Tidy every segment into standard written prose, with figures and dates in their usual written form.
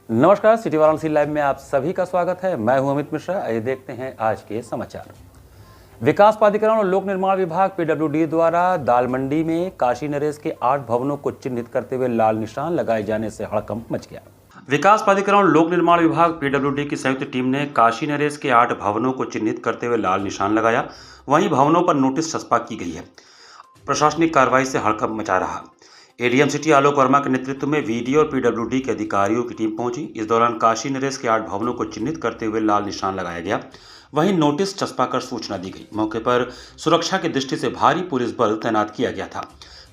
नमस्कार, city Varanasi live में आप सभी का स्वागत है। मैं हूं अमित मिश्रा। आइए देखते हैं आज के समाचार। विकास प्राधिकरण और लोक निर्माण विभाग पीडब्ल्यूडी द्वारा दाल मंडी में काशी नरेश के 8 भवनों को चिन्हित करते हुए लाल निशान लगाए जाने से हड़कंप मच गया। विकास प्राधिकरण और लोक निर्माण विभाग पीडब्ल्यूडी की संयुक्त टीम ने काशी नरेश के 8 भवनों को चिन्हित करते हुए लाल निशान लगाया। वहीं भवनों पर नोटिस छपा की गई है। प्रशासनिक कार्रवाई से हड़कंप मचा रहा। एडीएम सिटी आलोक वर्मा के नेतृत्व में वीडियो और पीडब्ल्यूडी के अधिकारियों की टीम पहुंची। इस दौरान काशी नरेश के 8 भवनों को चिन्हित करते हुए लाल निशान लगाया गया। वहीं नोटिस छपवाकर सूचना दी गई। मौके पर सुरक्षा की दृष्टि से भारी पुलिस बल तैनात किया गया था।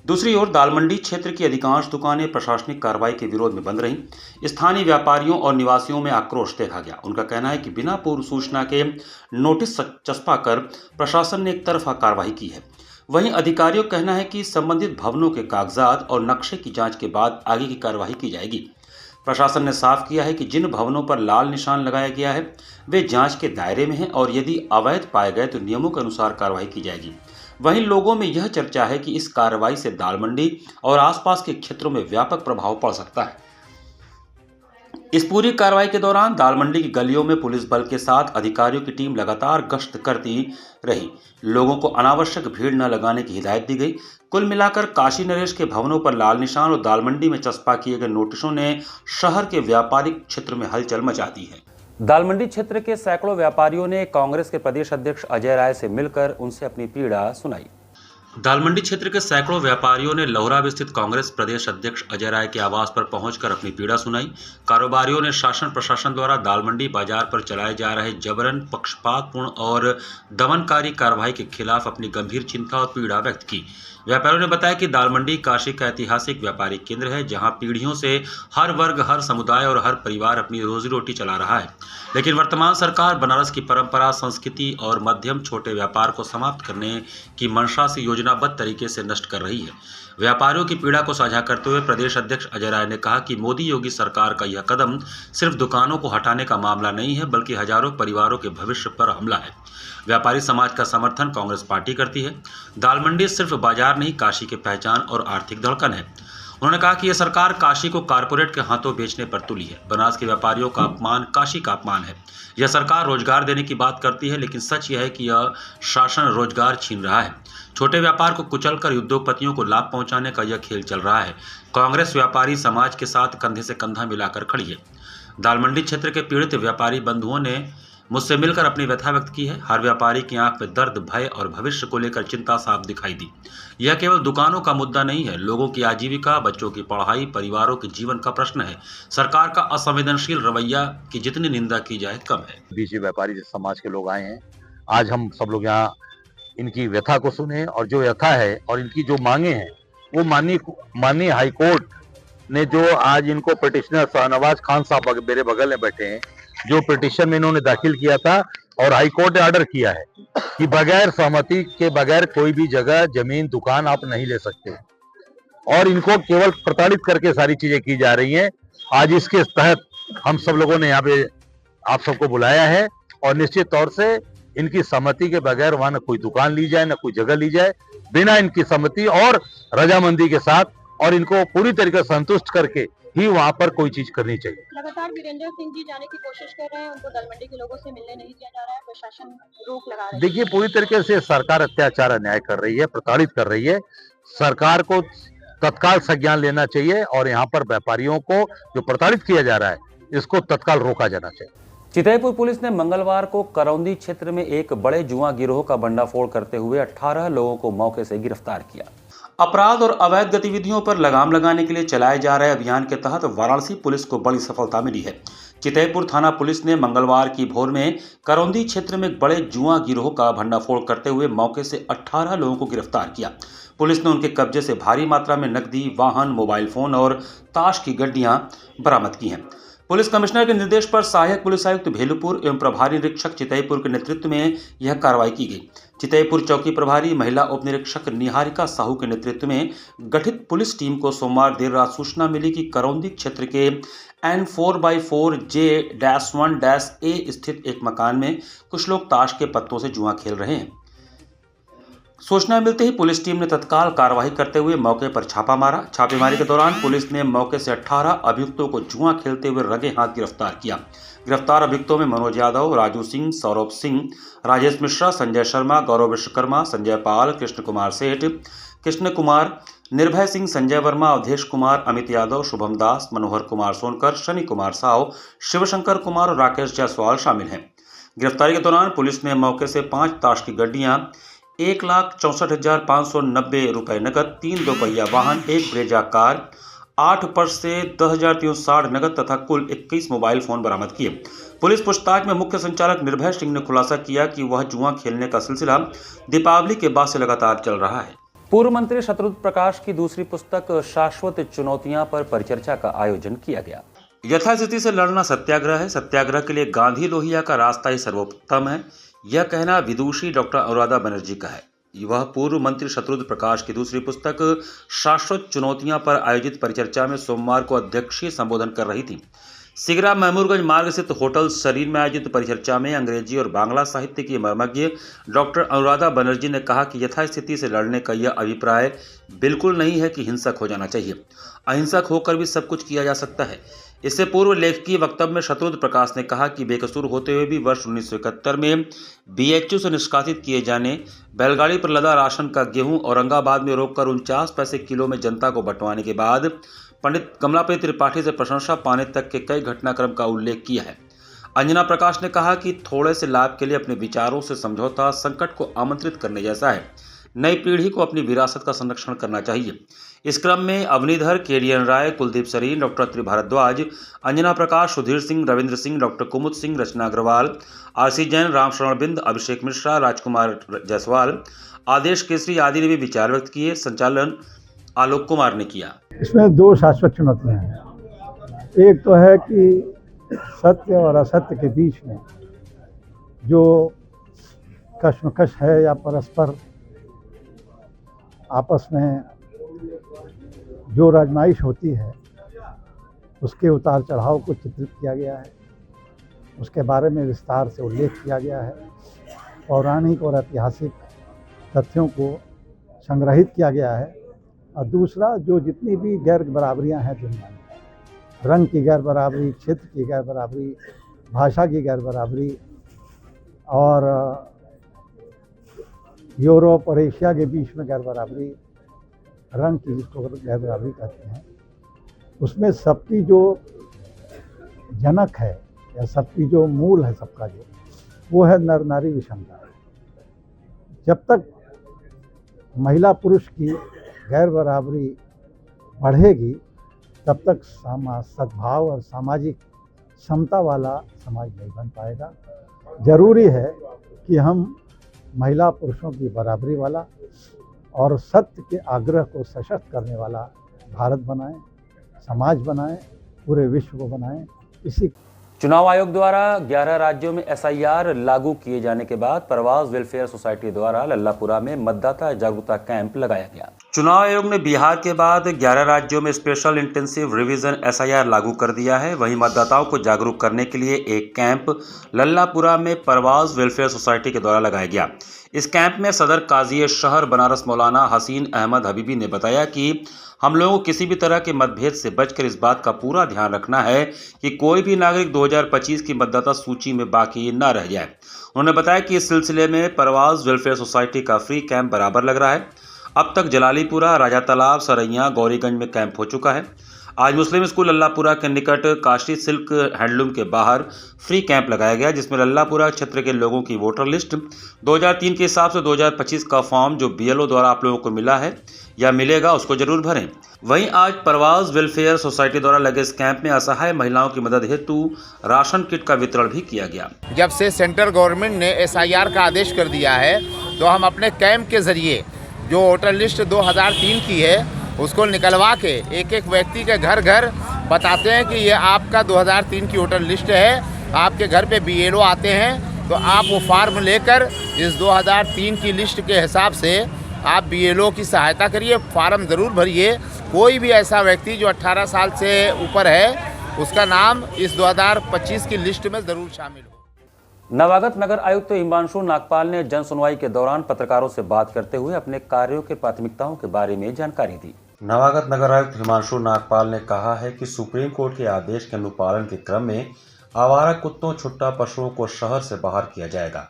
दूसरी ओर दालमंडी क्षेत्र की अधिकांश दुकानें प्रशासनिक कार्रवाई के विरोध में बंद रहीं। स्थानीय व्यापारियों और निवासियों में आक्रोश देखा गया। उनका कहना है कि बिना पूर्व सूचना के नोटिस छपवाकर प्रशासन ने एक तरफा कार्रवाई की है। वहीं अधिकारियों का कहना है कि संबंधित भवनों के कागजात और नक्शे की जांच के बाद आगे की कार्यवाही की जाएगी। प्रशासन ने साफ किया है कि जिन भवनों पर लाल निशान लगाया गया है वे जांच के दायरे में हैं और यदि अवैध पाए गए तो नियमों के अनुसार कार्रवाई की जाएगी। वहीं लोगों में यह चर्चा है कि इस कार्रवाई से दालमंडी और आसपास के क्षेत्रों में व्यापक प्रभाव पड़ सकता है। इस पूरी कार्रवाई के दौरान दालमंडी की गलियों में पुलिस बल के साथ अधिकारियों की टीम लगातार गश्त करती रही। लोगों को अनावश्यक भीड़ न लगाने की हिदायत दी गई। कुल मिलाकर काशी नरेश के भवनों पर लाल निशान और दालमंडी में चस्पा किए गए नोटिसों ने शहर के व्यापारिक क्षेत्र में हलचल मचा दी है। दालमंडी क्षेत्र के सैकड़ों व्यापारियों ने कांग्रेस के प्रदेश अध्यक्ष अजय राय से मिलकर उनसे अपनी पीड़ा सुनाई। दालमंडी क्षेत्र के सैकड़ों व्यापारियों ने लोहरा स्थित कांग्रेस प्रदेश अध्यक्ष अजय राय के आवास पर पहुंचकर अपनी पीड़ा सुनाई। कारोबारियों ने शासन प्रशासन द्वारा दालमंडी बाजार पर चलाए जा रहे जबरन, पक्षपातपूर्ण और दमनकारी कार्रवाई के खिलाफ अपनी गंभीर चिंता और पीड़ा व्यक्त की। व्यापारियों ने बताया कि दालमंडी काशी का ऐतिहासिक व्यापारिक केंद्र है, जहां पीढ़ियों से हर वर्ग, हर समुदाय और हर परिवार अपनी रोजी रोटी चला रहा है। लेकिन वर्तमान सरकार बनारस की परंपरा, संस्कृति और मध्यम छोटे व्यापार को समाप्त करने की मंशा से योजनाबद्ध तरीके से नष्ट कर रही है। व्यापारियों की पीड़ा को साझा करते हुए प्रदेश अध्यक्ष अजय राय ने कहा कि मोदी योगी सरकार का यह कदम सिर्फ दुकानों को हटाने का मामला नहीं है, बल्कि हजारों परिवारों के भविष्य पर हमला है। व्यापारी समाज का समर्थन कांग्रेस पार्टी करती है। दालमंडी सिर्फ बाजार नहीं, काशी की पहचान और आर्थिक धड़कन है। उन्होंने कहा कि यह सरकार काशी को कारपोरेट के हाथों बेचने पर तुली है। बनारस के व्यापारियों का अपमान काशी का अपमान है। यह सरकार रोजगार देने की बात करती है, लेकिन सच यह है कि यह शासन रोजगार छीन रहा है। छोटे व्यापार को कुचलकर उद्योगपतियों को लाभ पहुंचाने का यह खेल चल रहा है। कांग्रेस व्यापारी समाज के साथ कंधे से कंधा मिलाकर खड़ी है। दालमंडी क्षेत्र के पीड़ित व्यापारी बंधुओं ने मुझसे मिलकर अपनी व्यथा व्यक्त की है। हर व्यापारी की आंख में दर्द, भय और भविष्य को लेकर चिंता साफ दिखाई दी। यह केवल दुकानों का मुद्दा नहीं है, लोगों की आजीविका, बच्चों की पढ़ाई, परिवारों के जीवन का प्रश्न है। सरकार का असंवेदनशील रवैया की जितनी निंदा की जाए कम है। बीच व्यापारी समाज के लोग आए हैं। आज हम सब लोग यहाँ इनकी व्यथा को सुने और जो व्यथा है और इनकी जो मांगे हैं वो माननीय हाईकोर्ट ने जो आज इनको पिटिशनर शाहनवाज खान साहब मेरे बगल में बैठे हैं, जो पिटिशन में इन्होंने दाखिल किया था और हाईकोर्ट ने ऑर्डर किया है कि बगैर सहमति के बगैर कोई भी जगह, जमीन, दुकान आप नहीं ले सकते और इनको केवल प्रताड़ित करके सारी चीजें की जा रही हैं। आज इसके तहत हम सब लोगों ने यहाँ पे आप सबको बुलाया है और निश्चित तौर से इनकी सहमति के बगैर वहां न कोई दुकान ली जाए, न कोई जगह ली जाए, बिना इनकी सहमति और रजामंदी के साथ, और इनको पूरी तरीके से संतुष्ट करके ही वहां पर कोई चीज करनी चाहिए। लगातार वीरेंद्र सिंह जी जाने की कोशिश कर रहे हैं, उनको दालमंडी के लोगों से मिलने नहीं दिया जा रहा है, प्रशासन रोक लगा रहा है। देखिए, पूरी तरीके से सरकार अत्याचार, अन्याय कर रही है, प्रताड़ित कर रही है। सरकार को तत्काल संज्ञान लेना चाहिए और यहाँ पर व्यापारियों को जो प्रताड़ित किया जा रहा है इसको तत्काल रोका जाना चाहिए। चितईपुर पुलिस ने मंगलवार को करौंदी क्षेत्र में एक बड़े जुआ गिरोह का भंडाफोड़ करते हुए 18 लोगों को मौके से गिरफ्तार किया। अपराध और अवैध गतिविधियों पर लगाम लगाने के लिए चलाए जा रहे अभियान के तहत वाराणसी पुलिस को बड़ी सफलता मिली है। चितईपुर थाना पुलिस ने मंगलवार की भोर में करौंदी क्षेत्र में एक बड़े जुआ गिरोह का भंडाफोड़ करते हुए मौके से 18 लोगों को गिरफ्तार किया। पुलिस ने उनके कब्जे से भारी मात्रा में नकदी, वाहन, मोबाइल फोन और ताश की गड्डियां बरामद की हैं। पुलिस कमिश्नर के निर्देश पर सहायक पुलिस आयुक्त भेलुपुर एवं प्रभारी निरीक्षक चितईपुर के नेतृत्व में यह कार्रवाई की गई। चितईपुर चौकी प्रभारी महिला उप निरीक्षक निहारिका साहू के नेतृत्व में गठित पुलिस टीम को सोमवार देर रात सूचना मिली कि करौंदी क्षेत्र के N4/4J-1-A स्थित एक मकान में कुछ लोग ताश के पत्तों से जुआ खेल रहे हैं। सूचना मिलते ही पुलिस टीम ने तत्काल कार्रवाई करते हुए मौके पर छापा मारा। छापेमारी के दौरान पुलिस ने मौके से 18 अभियुक्तों को जुआ खेलते हुए रंगे हाथ गिरफ्तार किया। गिरफ्तार अभियुक्तों में मनोज यादव, राजू सिंह, सौरभ सिंह, राजेश मिश्रा, संजय शर्मा, गौरव विश्वकर्मा, संजय पाल, कृष्ण कुमार सेठ, कृष्ण कुमार, निर्भय सिंह, संजय वर्मा, अवधेश कुमार, अमित यादव, शुभम दास, मनोहर कुमार सोनकर, शनि कुमार साव, शिवशंकर कुमार और राकेश जायसवाल शामिल हैं। गिरफ्तारी के दौरान पुलिस ने मौके से 5 ताश की गड्डियां, 1,64,590 रुपए नकद, 3 दोपहिया वाहन, 1 ब्रेजा कार, 8 पर्स से 10,360 नकद तथा कुल 21 मोबाइल फोन बरामद किए। पुलिस पूछताछ में मुख्य संचालक निर्भय सिंह ने खुलासा किया कि वह जुआ खेलने का सिलसिला दीपावली के बाद से लगातार चल रहा है। पूर्व मंत्री शत्रुघ्न प्रकाश की दूसरी पुस्तक शाश्वत चुनौतियां पर परिचर्चा का आयोजन किया गया। यथास्थिति से लड़ना सत्याग्रह है, सत्याग्रह के लिए गांधी लोहिया का रास्ता ही सर्वोत्तम है, यह कहना विदुषी डॉक्टर अनुराधा बनर्जी का है। वह पूर्व मंत्री शत्रुघ्न प्रकाश की दूसरी पुस्तक शाश्वत चुनौतियां पर आयोजित परिचर्चा में सोमवार को अध्यक्षीय संबोधन कर रही थी। सिगरा महमूरगंज मार्ग स्थित होटल शरीर में आयोजित परिचर्चा में अंग्रेजी और बांग्ला साहित्य की मर्मज्ञ डॉक्टर अनुराधा बनर्जी ने कहा कि यथास्थिति से लड़ने का यह अभिप्राय बिल्कुल नहीं है कि हिंसक हो जाना चाहिए। अहिंसक होकर भी सब कुछ किया जा सकता है। इससे पूर्व लेखकीय वक्तव्य में शत्रुघ्न प्रकाश ने कहा कि बेकसूर होते हुए भी वर्ष 1971 में बीएचयू से निष्कासित किए जाने, बैलगाड़ी पर लदा राशन का गेहूं औरंगाबाद में रोककर 49 पैसे किलो में जनता को बंटवाने के बाद पंडित कमलापति त्रिपाठी से प्रशंसा पाने तक के कई घटनाक्रम का उल्लेख किया है। अंजना प्रकाश ने कहा कि थोड़े से लाभ के लिए अपने विचारों से समझौता संकट को आमंत्रित करने जैसा है। नई पीढ़ी को अपनी विरासत का संरक्षण करना चाहिए। इस क्रम में अवनीधर, केडीएन राय, कुलदीप सरीन, डॉक्टर अत्रि भारद्वाज, अंजना प्रकाश, सुधीर सिंह, रविंद्र सिंह, डॉक्टर कुमुद सिंह, रचना अग्रवाल, आरसी जैन, राम शरण बिंद, अभिषेक मिश्रा, राजकुमार जायसवाल, आदेश केसरी आदि ने भी विचार व्यक्त किए। संचालन आलोक कुमार ने किया। इसमें 2 शाश्वत चुनौतियां हैं। एक तो है कि सत्य और असत्य के बीच में जो कश्मकश है या परस्पर आपस में जो राजमाइश होती है, उसके उतार चढ़ाव को चित्रित किया गया है, उसके बारे में विस्तार से उल्लेख किया गया है, पौराणिक और ऐतिहासिक तथ्यों को संग्रहित किया गया है। और दूसरा, जो जितनी भी गैर बराबरियाँ हैं दुनिया में, रंग की गैर बराबरी, क्षेत्र की गैर बराबरी, भाषा की गैर बराबरी और यूरोप और एशिया के बीच में गैर बराबरी, रंग की जिसको गैर बराबरी कहते हैं, उसमें सबकी जो जनक है या सबकी जो मूल है सबका जो, वो है नर नारी विषमता। जब तक महिला पुरुष की गैर बराबरी बढ़ेगी तब तक सद्भाव और सामाजिक समता वाला समाज नहीं बन पाएगा। जरूरी है कि हम महिला पुरुषों की बराबरी वाला और सत्य के आग्रह को सशक्त करने वाला भारत बनाएं, समाज बनाएं, पूरे विश्व को बनाएं। इसी चुनाव आयोग द्वारा 11 राज्यों में एसआईआर लागू किए जाने के बाद प्रवास वेलफेयर सोसाइटी द्वारा लल्लापुरा में मतदाता जागरूकता कैंप लगाया गया। चुनाव आयोग ने बिहार के बाद 11 राज्यों में स्पेशल इंटेंसिव रिवीजन एसआईआर लागू कर दिया है। वहीं मतदाताओं को जागरूक करने के लिए एक कैंप लल्लापुरा में प्रवास वेलफेयर सोसाइटी के द्वारा लगाया गया। इस कैंप में सदर काजी शहर बनारस मौलाना हसीन अहमद हबीबी ने बताया कि हम लोगों को किसी भी तरह के मतभेद से बचकर इस बात का पूरा ध्यान रखना है कि कोई भी नागरिक 2025 की मतदाता सूची में बाकी न रह जाए। उन्होंने बताया कि इस सिलसिले में प्रवास वेलफेयर सोसाइटी का फ्री कैंप बराबर लग रहा है। अब तक जलालीपुरा, राजा तालाब, सरैया, गौरीगंज में कैंप हो चुका है। आज मुस्लिम स्कूल लल्लापुरा के निकट काशी सिल्क हैंडलूम के बाहर फ्री कैंप लगाया गया, जिसमें लल्लापुरा क्षेत्र के लोगों की वोटर लिस्ट 2003 के हिसाब से 2025 का फॉर्म जो बीएलओ द्वारा आप लोगों को मिला है या मिलेगा उसको जरूर भरें। वहीं आज प्रवास वेलफेयर सोसाइटी द्वारा लगे इस कैंप में असहाय महिलाओं की मदद हेतु राशन किट का वितरण भी किया गया। जब से सेंट्रल गवर्नमेंट ने एसआईआर का आदेश कर दिया है तो हम अपने कैंप के जरिए जो वोटर लिस्ट 2003 की है उसको निकलवा के एक एक व्यक्ति के घर घर बताते हैं कि ये आपका 2003 की वोटर लिस्ट है। आपके घर पे बीएलओ आते हैं तो आप वो फार्म लेकर इस 2003 की लिस्ट के हिसाब से आप बीएलओ की सहायता करिए, फार्म ज़रूर भरिए। कोई भी ऐसा व्यक्ति जो 18 साल से ऊपर है उसका नाम इस 2025 की लिस्ट में ज़रूर शामिल हो। नवागत नगर आयुक्त हिमांशु नागपाल ने जन सुनवाई के दौरान पत्रकारों से बात करते हुए अपने कार्यों के प्राथमिकताओं के बारे में जानकारी दी। नवागत नगर आयुक्त हिमांशु नागपाल ने कहा है कि सुप्रीम कोर्ट के आदेश के अनुपालन के क्रम में आवारा कुत्तों छुट्टा पशुओं को शहर से बाहर किया जाएगा।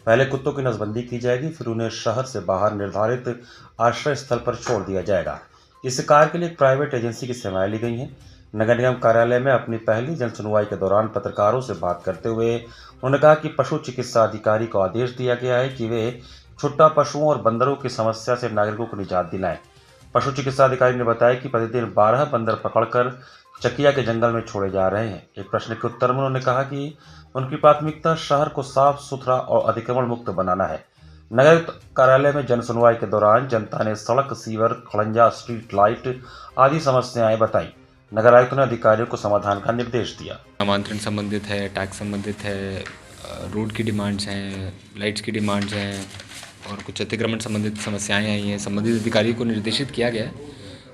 पहले कुत्तों की नसबंदी की जाएगी, फिर उन्हें शहर से बाहर निर्धारित आश्रय स्थल पर छोड़ दिया जाएगा। इस कार्य के लिए एक प्राइवेट एजेंसी की सेवाएं ली गई हैं। नगर निगम कार्यालय में अपनी पहली जन सुनवाई के दौरान पत्रकारों से बात करते हुए उन्होंने कहा कि पशु चिकित्सा अधिकारी को आदेश दिया गया है कि वे छुट्टा पशुओं और बंदरों की समस्या से नागरिकों को निजात दिलाएं। पशु चिकित्सा अधिकारी ने बताया कि प्रतिदिन 12 बंदर पकड़कर चकिया के जंगल में छोड़े जा रहे हैं। एक प्रश्न के उत्तर में उन्होंने कहा कि उनकी प्राथमिकता शहर को साफ सुथरा और अतिक्रमण मुक्त बनाना है। नगर कार्यालय में जन सुनवाई के दौरान जनता ने सड़क, सीवर, खड़ंजा, स्ट्रीट लाइट आदि समस्याएं बताई। नगर आयुक्त ने अधिकारियों को समाधान का निर्देश दिया। नामांतरण संबंधित है, टैक्स संबंधित है, रोड की डिमांड्स हैं, लाइट्स की डिमांड्स हैं और कुछ अतिक्रमण संबंधित समस्याएं आई हैं। संबंधित अधिकारियों को निर्देशित किया गया है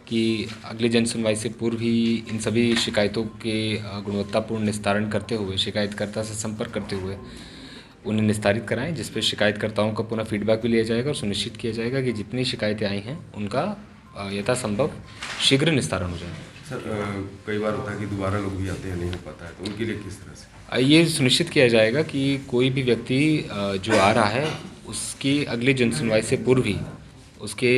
कि अगले जन सुनवाई से पूर्व ही इन सभी शिकायतों के गुणवत्तापूर्ण निस्तारण करते हुए शिकायतकर्ता से संपर्क करते हुए उन्हें निस्तारित कराएं, जिस पर शिकायतकर्ताओं का पुनः फीडबैक भी लिया जाएगा और सुनिश्चित किया जाएगा कि जितनी शिकायतें आई हैं उनका यथासंभव शीघ्र निस्तारण हो जाए। सर, कई बार होता है कि दोबारा लोग भी आते हैं, नहीं हो पाता है, तो उनके लिए किस तरह से ये सुनिश्चित किया जाएगा कि कोई भी व्यक्ति जो आ रहा है उसकी अगली जन सुनवाई से पूर्व ही उसके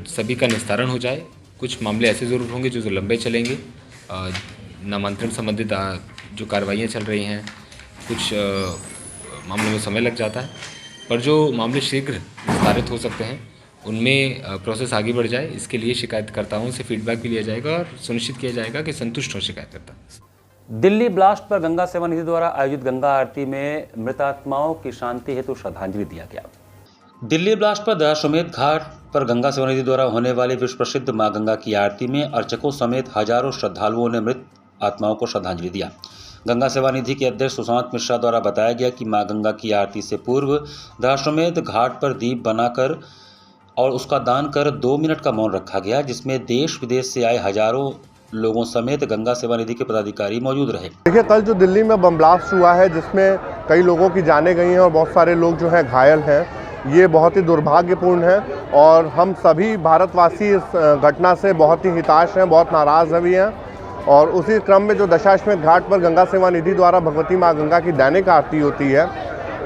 सभी का निस्तारण हो जाए। कुछ मामले ऐसे ज़रूर होंगे जो लंबे चलेंगे, नामांतरण संबंधित जो कार्रवाइयाँ चल रही हैं, कुछ मामलों में समय लग जाता है, पर जो मामले शीघ्र निस्तारित हो सकते हैं उनमें प्रोसेस आगे बढ़ जाए, इसके लिए शिकायतकर्ताओं से फीडबैक भी लिया जाएगा और सुनिश्चित किया जाएगा कि संतुष्ट हो शिकायतकर्ता। दिल्ली ब्लास्ट पर गंगा सेवा निधि द्वारा आयोजित गंगा आरती में मृत आत्माओं की शांति हेतु श्रद्धांजलि दिया गया। दिल्ली ब्लास्ट पर दशाश्वमेध घाट पर गंगा सेवा निधि द्वारा होने वाली विश्व प्रसिद्ध मां गंगा की आरती में अर्चकों समेत हजारों श्रद्धालुओं ने मृत आत्माओं को श्रद्धांजलि दिया। गंगा सेवा निधि के अध्यक्ष सुशांत मिश्रा द्वारा बताया गया कि मां गंगा की आरती से पूर्व दशाश्वमेध घाट पर दीप बनाकर और उसका दान कर 2 मिनट का मौन रखा गया, जिसमें देश विदेश से आए हजारों लोगों समेत गंगा सेवा निधि के पदाधिकारी मौजूद रहे। देखिए, कल जो दिल्ली में बम ब्लास्ट हुआ है जिसमें कई लोगों की जानें गई हैं और बहुत सारे लोग जो हैं घायल हैं, ये बहुत ही दुर्भाग्यपूर्ण है और हम सभी भारतवासी इस घटना से बहुत ही हताश हैं, बहुत नाराज़ भी हैं। और उसी क्रम में जो दशाश्वमेध घाट पर गंगा सेवा निधि द्वारा भगवती माँ गंगा की दैनिक आरती होती है,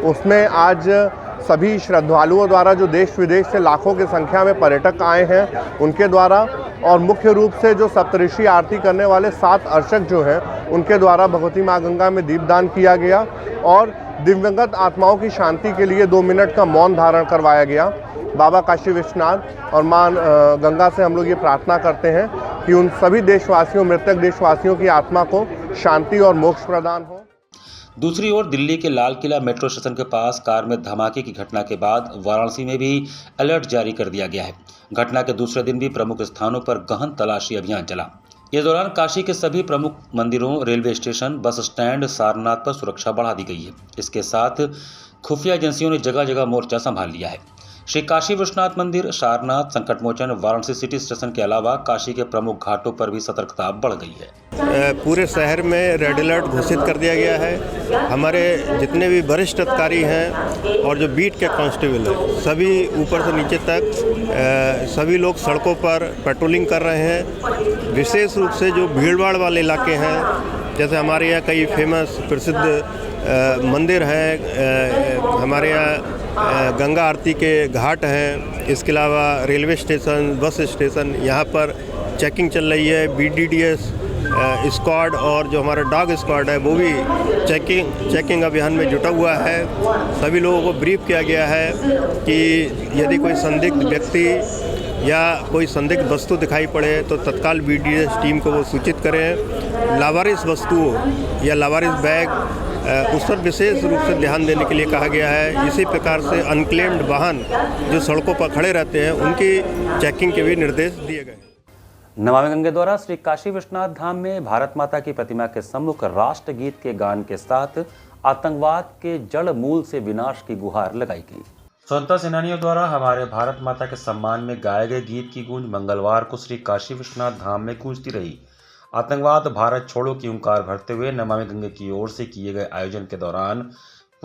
उसमें आज सभी श्रद्धालुओं द्वारा जो देश विदेश से लाखों की संख्या में पर्यटक आए हैं उनके द्वारा और मुख्य रूप से जो सप्तऋषि आरती करने वाले 7 अर्चक जो हैं उनके द्वारा भगवती माँ गंगा में दीपदान किया गया और दिवंगत आत्माओं की शांति के लिए 2 मिनट का मौन धारण करवाया गया। बाबा काशी विश्वनाथ और माँ गंगा से हम लोग ये प्रार्थना करते हैं कि उन सभी देशवासियों, मृतक देशवासियों की आत्मा को शांति और मोक्ष प्रदान हो। दूसरी ओर दिल्ली के लाल किला मेट्रो स्टेशन के पास कार में धमाके की घटना के बाद वाराणसी में भी अलर्ट जारी कर दिया गया है। घटना के दूसरे दिन भी प्रमुख स्थानों पर गहन तलाशी अभियान चला। इस दौरान काशी के सभी प्रमुख मंदिरों, railway station, bus stand, Sarnath पर सुरक्षा बढ़ा दी गई है। इसके साथ खुफिया एजेंसियों ने जगह जगह मोर्चा संभाल लिया है। श्री काशी विश्वनाथ मंदिर, सारनाथ, संकटमोचन, वाराणसी सिटी स्टेशन के अलावा काशी के प्रमुख घाटों पर भी सतर्कता बढ़ गई है। पूरे शहर में रेड अलर्ट घोषित कर दिया गया है। हमारे जितने भी वरिष्ठ अधिकारी हैं और जो बीट के कांस्टेबल हैं, सभी ऊपर से नीचे तक सभी लोग सड़कों पर पेट्रोलिंग कर रहे हैं। विशेष रूप से जो भीड़भाड़ वाले इलाके हैं, जैसे हमारे यहाँ कई फेमस प्रसिद्ध मंदिर हैं, हमारे यहाँ गंगा आरती के घाट हैं, इसके अलावा रेलवे स्टेशन, बस स्टेशन, यहाँ पर चेकिंग चल रही है। BDDS स्क्वाड और जो हमारा डॉग स्क्वाड है वो भी चेकिंग अभियान में जुटा हुआ है। सभी लोगों को ब्रीफ किया गया है कि यदि कोई संदिग्ध व्यक्ति या कोई संदिग्ध वस्तु दिखाई पड़े तो तत्काल BDDS टीम को वो सूचित करें। लावारिस वस्तुओं या लावारिस बैग उस पर विशेष रूप से ध्यान देने के लिए कहा गया है। इसी प्रकार से अनक्लेम्ड वाहन जो सड़कों पर खड़े रहते हैं उनकी चेकिंग के भी निर्देश दिए गए। नमामि गंगे द्वारा श्री काशी विश्वनाथ धाम में भारत माता की प्रतिमा के सम्मुख राष्ट्रगीत के गान के साथ आतंकवाद के जड़ मूल से विनाश की गुहार लगाई गई। स्वतंत्रता सेनानियों द्वारा हमारे भारत माता के सम्मान में गाए गए गीत की गूंज मंगलवार को श्री काशी विश्वनाथ धाम में गूंजती रही। आतंकवाद भारत छोड़ो की हुंकार भरते हुए नमामि गंगे की ओर से किए गए आयोजन के दौरान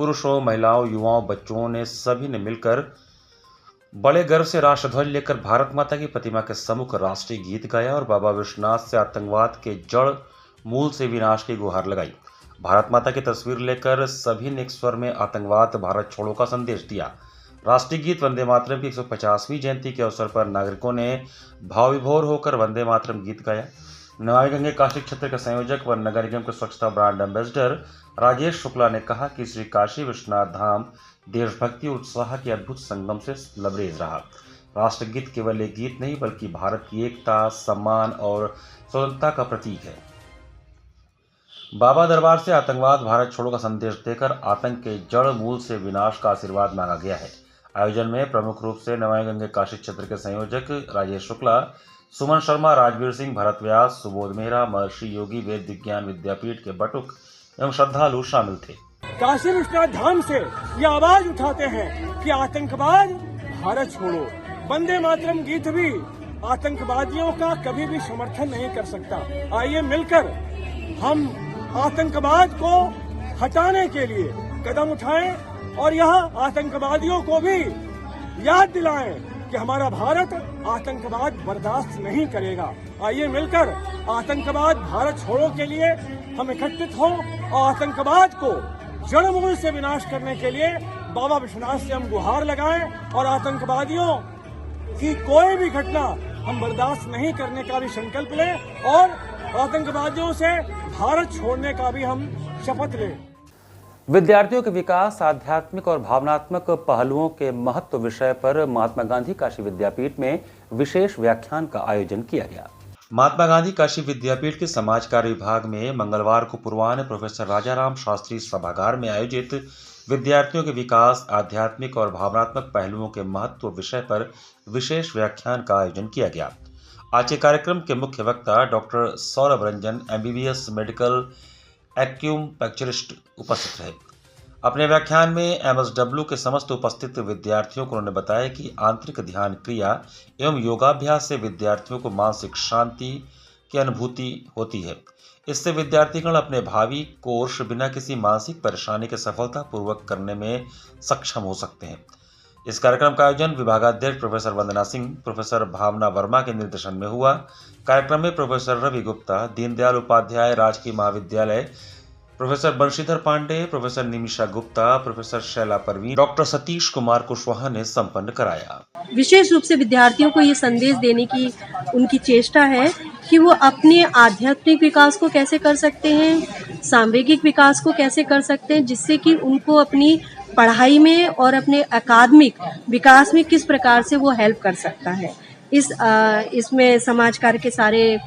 पुरुषों, महिलाओं, युवाओं, बच्चों ने सभी ने मिलकर बड़े गर्व से राष्ट्रध्वज लेकर भारत माता की प्रतिमा के सम्मुख राष्ट्रीय गीत गाया और बाबा विश्वनाथ से आतंकवाद के जड़ मूल से विनाश की गुहार लगाई। भारत माता की तस्वीर लेकर सभी ने एक स्वर में आतंकवाद भारत छोड़ो का संदेश दिया। राष्ट्रीय गीत वंदे मातरम की 150वीं जयंती के अवसर पर नागरिकों ने भाव विभोर होकर वंदे मातरम गीत गाया। नमामि गंगे काशी क्षेत्र के संयोजक व नगर निगम के स्वच्छता ब्रांड एम्बेसडर राजेश शुक्ला ने कहा कि श्री काशी विश्वनाथ धाम देशभक्ति और उत्साह के अद्भुत संगम से लबरेज रहा। राष्ट्रगीत केवल एक गीत नहीं बल्कि भारत की एकता, सम्मान और स्वतंत्रता का प्रतीक है। बाबा दरबार से आतंकवाद भारत छोड़ो का संदेश देकर आतंक के जड़ मूल से विनाश का आशीर्वाद मांगा गया है। आयोजन में प्रमुख रूप से नमामि गंगे काशी क्षेत्र के संयोजक राजेश शुक्ला, सुमन शर्मा, राजवीर सिंह, भरत व्यास, सुबोध मेहरा, महर्षि योगी वेद विज्ञान विद्यापीठ के बटुक एवं श्रद्धालु शामिल थे। काशी विश्वनाथ धाम से ये आवाज उठाते हैं कि आतंकवाद भारत छोड़ो। वंदे मातरम गीत भी आतंकवादियों का कभी भी समर्थन नहीं कर सकता। आइए मिलकर हम आतंकवाद को हटाने के लिए कदम उठाएं और यह आतंकवादियों को भी याद दिलाएं कि हमारा भारत आतंकवाद बर्दाश्त नहीं करेगा। आइए मिलकर आतंकवाद भारत छोड़ो के लिए हम इकट्ठित हों और आतंकवाद को जड़ मूल से विनाश करने के लिए बाबा विश्वनाथ से हम गुहार लगाएं और आतंकवादियों की कोई भी घटना हम बर्दाश्त नहीं करने का भी संकल्प लें और आतंकवादियों से भारत छोड़ने का भी हम शपथ लें। विद्यार्थियों के विकास, आध्यात्मिक और भावनात्मक पहलुओं के महत्व विषय पर महात्मा गांधी काशी विद्यापीठ में विशेष व्याख्यान का आयोजन किया गया। महात्मा गांधी काशी विद्यापीठ के समाज कार्य विभाग में मंगलवार को पूर्वाह्न प्रोफेसर राजाराम शास्त्री सभागार में आयोजित विद्यार्थियों के विकास, आध्यात्मिक और भावनात्मक पहलुओं के महत्व विषय पर विशेष व्याख्यान का आयोजन किया गया। आज के कार्यक्रम के मुख्य वक्ता doctor Saurabh Ranjan MBBS medical acupuncturist उपस्थित रहे। अपने व्याख्यान में MSW के समस्त उपस्थित विद्यार्थियों को उन्होंने बताया कि आंतरिक ध्यान क्रिया एवं योगाभ्यास से विद्यार्थियों को मानसिक शांति की अनुभूति होती है। इससे विद्यार्थीगण अपने भावी कोर्स बिना किसी मानसिक परेशानी के सफलतापूर्वक करने में सक्षम हो सकते हैं। इस कार्यक्रम का आयोजन विभागाध्यक्ष प्रोफेसर वंदना सिंह, प्रोफेसर भावना वर्मा के निर्देशन में हुआ। कार्यक्रम में प्रोफेसर रवि गुप्ता, दीनदयाल उपाध्याय राजकीय महाविद्यालय, professor Banshidhar Pande, professor Nimisha Gupta, professor Shaila Parveen, doctor Satish Kumar Kushwaha ने संपन्न कराया। विशेष रूप से विद्यार्थियों को ये संदेश देने की उनकी चेष्टा है कि वो अपने आध्यात्मिक विकास को कैसे कर सकते हैं, सांवेगिक विकास को कैसे कर सकते हैं, जिससे कि उनको अपनी पढ़ाई में और अपने अकादमिक विकास में किस प्रकार से वो हेल्प कर सकता है। इसमें समाज कार्य के सारे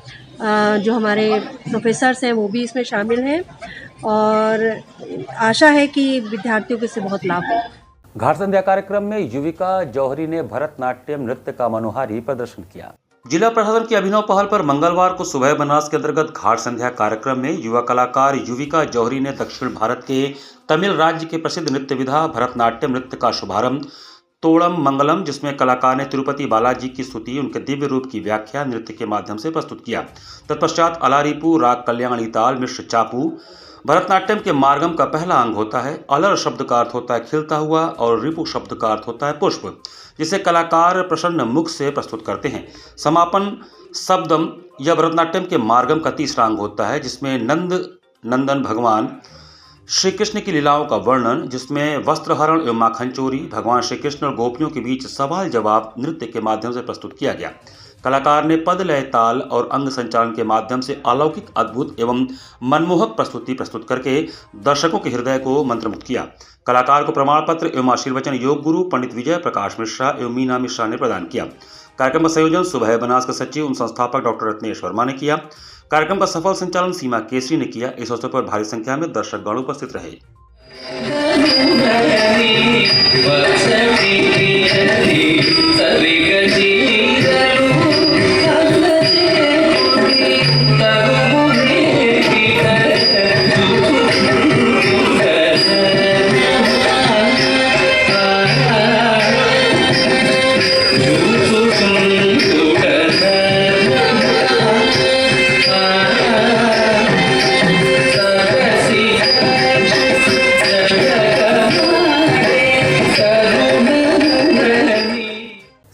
जो हमारे प्रोफेसर्स हैं वो भी इसमें शामिल हैं और आशा है कि विद्यार्थियों को इससे बहुत लाभ हो। घाट संध्या कार्यक्रम में युविका जौहरी ने भरतनाट्यम नृत्य का मनोहारी प्रदर्शन किया। जिला प्रशासन की अभिनव पहल पर मंगलवार को सुबह बनास के अंतर्गत घाट संध्या कार्यक्रम में युवा कलाकार युविका जौहरी ने दक्षिण भारत के तमिल राज्य के प्रसिद्ध नृत्य विधा भरतनाट्यम नृत्य का शुभारंभ तोड़म मंगलम, जिसमें कलाकार ने तिरुपति बालाजी की स्तुति, उनके दिव्य रूप की व्याख्या नृत्य के माध्यम से प्रस्तुत किया। तत्पश्चात अलारीपू राग कल्याणी ताल मिश्र चापू भरतनाट्यम के मार्गम का पहला अंग होता है। अलर शब्द का अर्थ होता है खिलता हुआ और रिपु शब्द का अर्थ होता है पुष्प, जिसे कलाकार प्रसन्न मुख से प्रस्तुत करते हैं। समापन शब्दम यह भरतनाट्यम के मार्गम का तीसरा अंग होता है, जिसमें नंदन भगवान श्री कृष्ण की लीलाओं का वर्णन, जिसमें वस्त्रहरण एवं माखन चोरी, भगवान श्री कृष्ण और गोपियों के बीच सवाल जवाब नृत्य के माध्यम से प्रस्तुत किया गया। कलाकार ने पद, लय, ताल और अंग संचालन के माध्यम से अलौकिक, अद्भुत एवं मनमोहक प्रस्तुति प्रस्तुत करके दर्शकों के हृदय को मंत्रमुग्ध किया। कलाकार को प्रमाण पत्र एवं आशीर्वचन योग गुरु पंडित विजय प्रकाश मिश्रा एवं मीना मिश्रा ने प्रदान किया। कार्यक्रम का संयोजन सुबह बनास के सचिव एवं संस्थापक डॉक्टर रत्नेश वर्मा ने किया। कार्यक्रम का सफल संचालन सीमा केसरी ने किया। इस अवसर पर भारी संख्या में दर्शकगण उपस्थित रहे।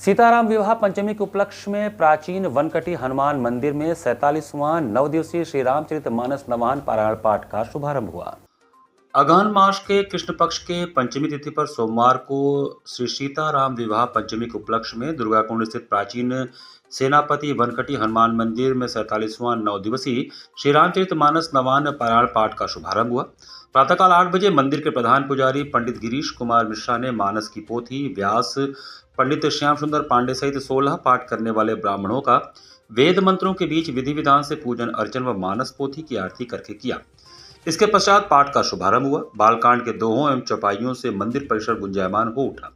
सीताराम विवाह पंचमी के उपलक्ष्य में प्राचीन वनकटी हनुमान मंदिर में 47वां 9 दिवसीय श्री रामचरितमानस नवान पारायण पाठ का शुभारंभ हुआ। अगहन मास के कृष्ण पक्ष के पंचमी तिथि पर सोमवार को श्री सीताराम विवाह पंचमी के उपलक्ष्य में दुर्गाकुंड स्थित प्राचीन सेनापति वनकटी हनुमान मंदिर में 47वां 9 दिवसीय श्री रामचरितमानस नवान पारायण पाठ का शुभारंभ हुआ। प्रातःकाल 8 बजे मंदिर के प्रधान पुजारी पंडित गिरीश कुमार मिश्रा ने मानस की पोथी, व्यास, पंडित श्याम सुंदर पांडे सहित 16 पाठ करने वाले ब्राह्मणों का वेद मंत्रों के बीच विधि विधान से पूजन अर्चन व मानस पोथी की आरती करके किया। इसके पश्चात पाठ का शुभारंभ हुआ। बालकांड के दोहों एवं चौपाइयों से मंदिर परिसर गुंजायमान हो उठा।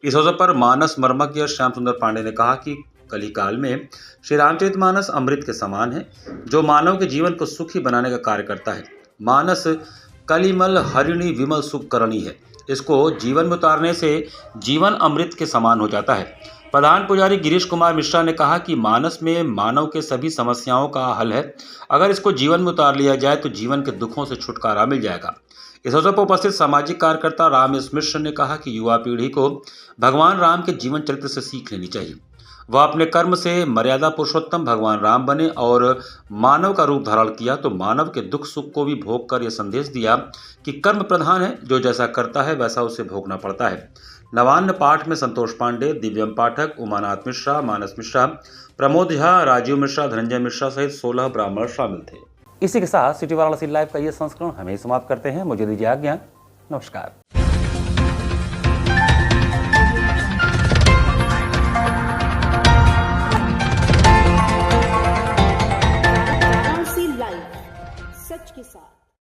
इस अवसर पर मानस मर्मज्ञ श्याम सुंदर पांडे ने कहा कि कली काल में श्री रामचरितमानस अमृत के समान है, जो मानव के जीवन को सुखी बनाने का कार्य करता है। मानस कलिमल हरिणी विमल सुख करणी है। इसको जीवन में उतारने से जीवन अमृत के समान हो जाता है। प्रधान पुजारी गिरीश कुमार मिश्रा ने कहा कि मानस में मानव के सभी समस्याओं का हल है। अगर इसको जीवन में उतार लिया जाए तो जीवन के दुखों से छुटकारा मिल जाएगा। इस अवसर पर उपस्थित सामाजिक कार्यकर्ता रामेश मिश्र ने कहा कि युवा पीढ़ी को भगवान राम के जीवन चरित्र से सीख लेनी चाहिए। वह अपने कर्म से मर्यादा पुरुषोत्तम भगवान राम बने और मानव का रूप धारण किया तो मानव के दुख सुख को भी भोग कर यह संदेश दिया कि कर्म प्रधान है, जो जैसा करता है वैसा उसे भोगना पड़ता है। नवान्न पाठ में संतोष पांडे, दिव्यम पाठक, उमानाथ मिश्रा, मानस मिश्रा, प्रमोद झा, राजीव मिश्रा, धनंजय मिश्रा सहित 16 ब्राह्मण शामिल थे। इसी के साथ सिटी वाराणसी लाइव का ये संस्करण हमें समाप्त करते हैं। मुझे दीजिए आज्ञा। नमस्कार।